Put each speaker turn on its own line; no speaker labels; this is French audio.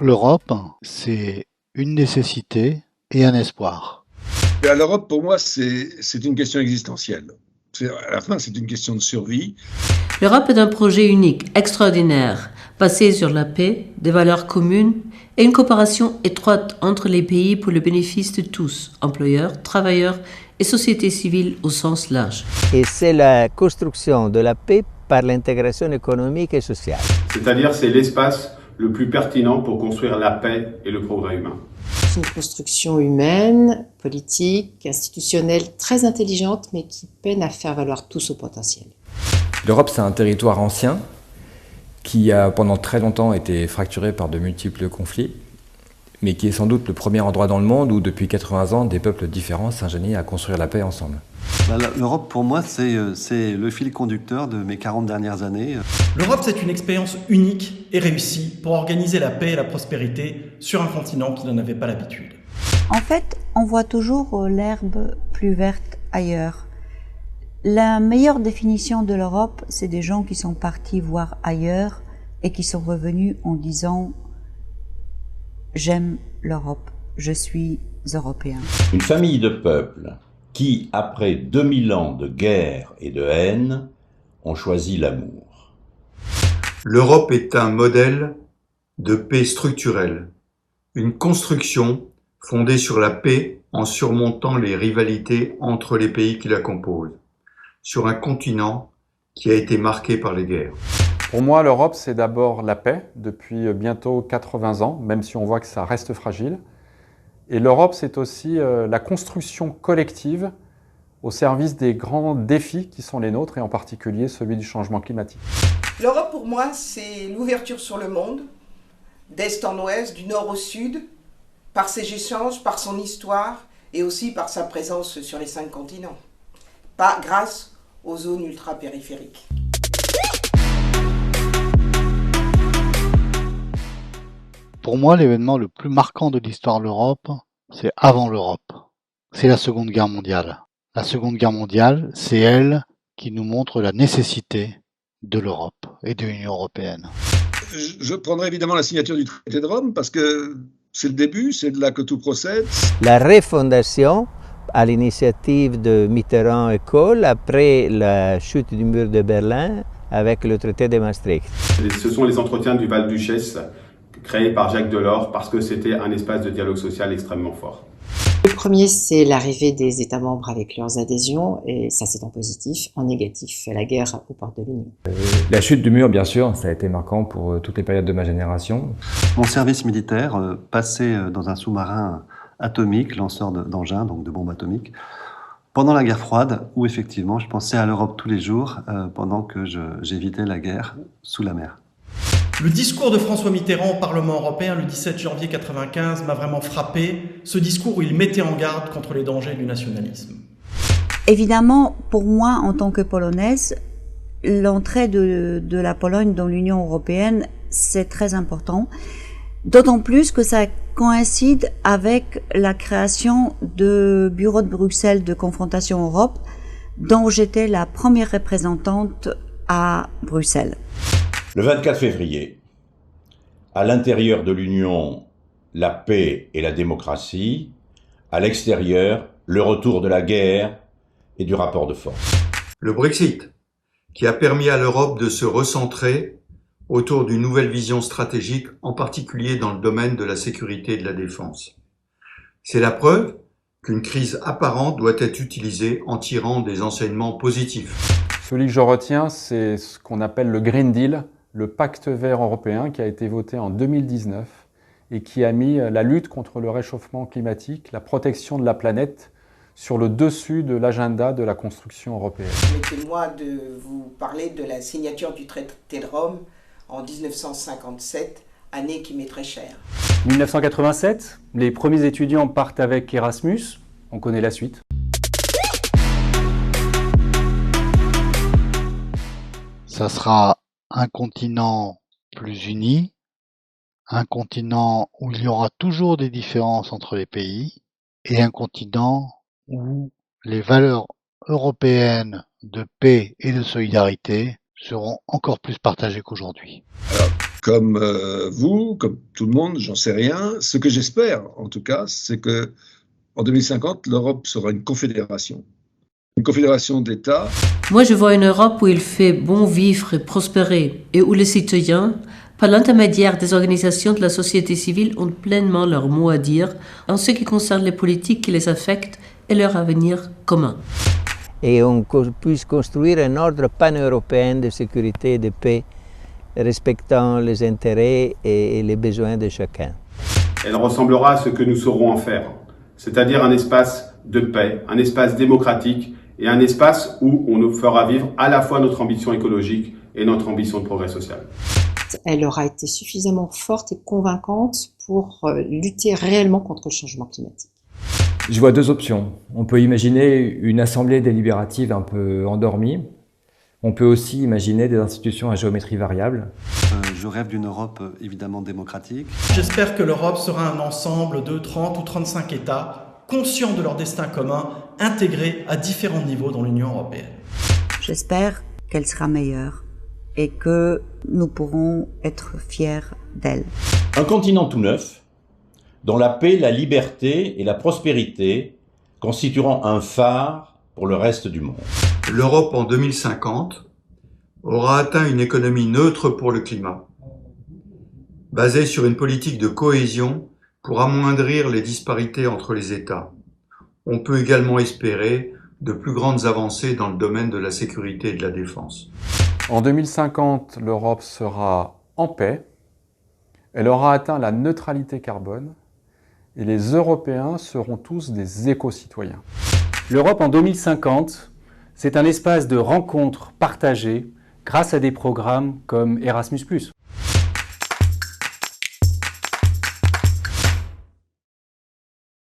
L'Europe, c'est une nécessité et un espoir.
L'Europe, pour moi, c'est une question existentielle. À la fin, c'est une question de survie.
L'Europe est un projet unique, extraordinaire, basé sur la paix, des valeurs communes et une coopération étroite entre les pays pour le bénéfice de tous, employeurs, travailleurs et société civile au sens large.
Et c'est la construction de la paix par l'intégration économique et sociale.
C'est-à-dire c'est l'espace le plus pertinent pour construire la paix et le progrès humain.
C'est une construction humaine, politique, institutionnelle, très intelligente, mais qui peine à faire valoir tout son potentiel.
L'Europe, c'est un territoire ancien qui a pendant très longtemps été fracturé par de multiples conflits, mais qui est sans doute le premier endroit dans le monde où, depuis 80 ans, des peuples différents s'ingénient à construire la paix ensemble.
L'Europe, pour moi, c'est le fil conducteur de mes 40 dernières années.
L'Europe, c'est une expérience unique et réussie pour organiser la paix et la prospérité sur un continent qui n'en avait pas l'habitude.
En fait, on voit toujours l'herbe plus verte ailleurs. La meilleure définition de l'Europe, c'est des gens qui sont partis voir ailleurs et qui sont revenus en disant « J'aime l'Europe, je suis européen ».
Une famille de peuples qui, après 2000 ans de guerre et de haine, ont choisi l'amour.
L'Europe est un modèle de paix structurelle, une construction fondée sur la paix en surmontant les rivalités entre les pays qui la composent, sur un continent qui a été marqué par les guerres.
Pour moi, l'Europe, c'est d'abord la paix, depuis bientôt 80 ans, même si on voit que ça reste fragile. Et l'Europe, c'est aussi la construction collective au service des grands défis qui sont les nôtres, et en particulier celui du changement climatique.
L'Europe, pour moi, c'est l'ouverture sur le monde, d'est en ouest, du nord au sud, par ses échanges, par son histoire, et aussi par sa présence sur les 5 continents. Pas grâce aux zones ultra-périphériques.
Pour moi, l'événement le plus marquant de l'histoire de l'Europe, c'est avant l'Europe. C'est la Seconde Guerre mondiale. La Seconde Guerre mondiale, c'est elle qui nous montre la nécessité de l'Europe et de l'Union européenne.
Je prendrai évidemment la signature du traité de Rome parce que c'est le début, c'est de là que tout procède.
La refondation, à l'initiative de Mitterrand et Kohl, après la chute du mur de Berlin avec le traité de Maastricht.
Ce sont les entretiens du Val-Duchesse créés par Jacques Delors parce que c'était un espace de dialogue social extrêmement fort.
Le premier, c'est l'arrivée des États membres avec leurs adhésions, et ça c'est en positif. En négatif, la guerre aux portes de l'Union.
La chute du mur, bien sûr, ça a été marquant pour toutes les périodes de ma génération.
Mon service militaire, passé dans un sous-marin atomique, lanceur d'engins, donc de bombes atomiques, pendant la guerre froide, où effectivement je pensais à l'Europe tous les jours, pendant que j'évitais la guerre sous la mer.
Le discours de François Mitterrand au Parlement européen le 17 janvier 1995 m'a vraiment frappé, ce discours où il mettait en garde contre les dangers du nationalisme.
Évidemment, pour moi, en tant que Polonaise, l'entrée de la Pologne dans l'Union européenne, c'est très important. D'autant plus que ça coïncide avec la création de bureau de Bruxelles de confrontation Europe, dont j'étais la première représentante à Bruxelles.
Le 24 février, à l'intérieur de l'Union, la paix et la démocratie, à l'extérieur, le retour de la guerre et du rapport de force.
Le Brexit, qui a permis à l'Europe de se recentrer autour d'une nouvelle vision stratégique, en particulier dans le domaine de la sécurité et de la défense. C'est la preuve qu'une crise apparente doit être utilisée en tirant des enseignements positifs.
Celui que je retiens, c'est ce qu'on appelle le Green Deal, le pacte vert européen qui a été voté en 2019 et qui a mis la lutte contre le réchauffement climatique, la protection de la planète, sur le dessus de l'agenda de la construction européenne.
Permettez-moi de vous parler de la signature du traité de Rome en 1957, année qui m'est très chère.
1987, les premiers étudiants partent avec Erasmus, on connaît la suite.
Ça sera un continent plus uni, un continent où il y aura toujours des différences entre les pays, et un continent où les valeurs européennes de paix et de solidarité seront encore plus partagées qu'aujourd'hui.
Alors, comme vous, comme tout le monde, j'en sais rien. Ce que j'espère, en tout cas, c'est que en 2050, l'Europe sera une confédération d'États.
Moi, je vois une Europe où il fait bon vivre et prospérer, et où les citoyens, par l'intermédiaire des organisations de la société civile, ont pleinement leur mot à dire en ce qui concerne les politiques qui les affectent et leur avenir commun.
Et on puisse construire un ordre pan-européen de sécurité et de paix, respectant les intérêts et les besoins de chacun.
Elle ressemblera à ce que nous saurons en faire, c'est-à-dire un espace de paix, un espace démocratique et un espace où on nous fera vivre à la fois notre ambition écologique et notre ambition de progrès social.
Elle aura été suffisamment forte et convaincante pour lutter réellement contre le changement climatique.
Je vois deux options. On peut imaginer une assemblée délibérative un peu endormie. On peut aussi imaginer des institutions à géométrie variable.
Je rêve d'une Europe évidemment démocratique.
J'espère que l'Europe sera un ensemble de 30 ou 35 États conscients de leur destin commun, intégrés à différents niveaux dans l'Union européenne.
J'espère qu'elle sera meilleure et que nous pourrons être fiers d'elle.
Un continent tout neuf, dont la paix, la liberté et la prospérité constitueront un phare pour le reste du monde.
L'Europe en 2050 aura atteint une économie neutre pour le climat, basée sur une politique de cohésion pour amoindrir les disparités entre les États. On peut également espérer de plus grandes avancées dans le domaine de la sécurité et de la défense.
En 2050, l'Europe sera en paix, elle aura atteint la neutralité carbone et les Européens seront tous des éco-citoyens.
L'Europe en 2050, c'est un espace de rencontres partagées grâce à des programmes comme Erasmus+.